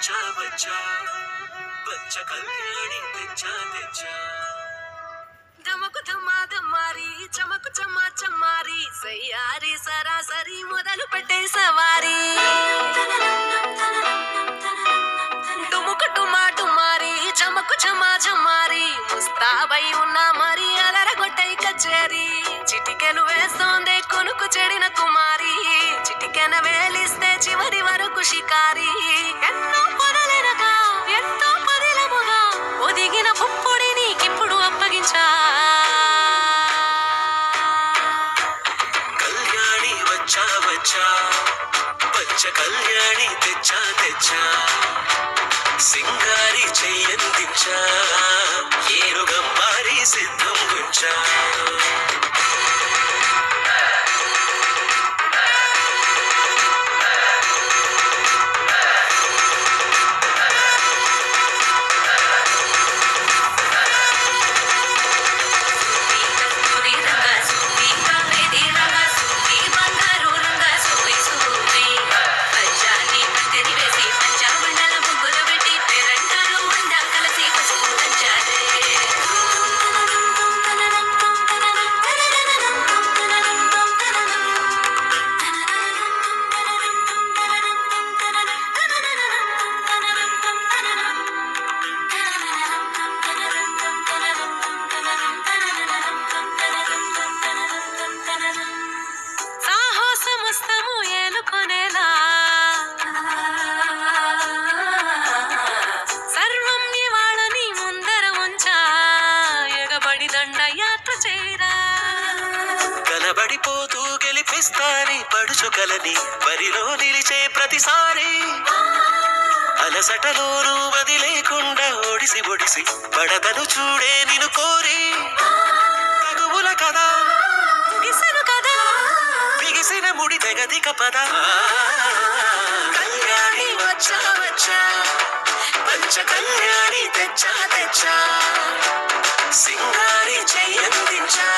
వచ్చా వచ్చా వచ్చ కళ్యాణి తెచ్చా తెచ్చా ధమకు ధమారి చమకు చమా చమారి సయ్యారి సరాసరి మొదలు పెట్టే సవారీ డుముకు డుమా డుమారి చమకు చమా చమారి ముస్తాబై ఉన్నా మరి అలరగొట్టై కచేరి చిటికెను వేస్తోందే కొనుకు చెడిన కుమారి చిటికెన వేలిస్తే చివరి వరకు షికారి ఎన్నో పొదలెనగా ఎంతో పదిలముగా ఒదిగిన పుప్పొడి నీకిప్పుడు అప్పగించా కళ్యాణి వచ్చా వచ్చా వచ్చ కళ్యాణి తెచ్చా తెచ్చా సింగారి చెయ్యందించా ఏనుగంబారి సిద్ధం గుంచా కలబడిపోతూ గెలిపిస్తాని పడుచుకలని బరిలో నిలిచే ప్రతిసారి అలసటలోనూ వదిలేకుండా ఒడిసి ఒడిసి పడదను చూడే నిన్ను కోరి తగువుల కదా ముగిసెను కదా బిగిసిన ముడి తెగదిక పద కళ్యాణి వచ్చా వచ్చా పంచ కళ్యాణి తెచ్చా తెచ్చా సింగారి చెయ్యందించా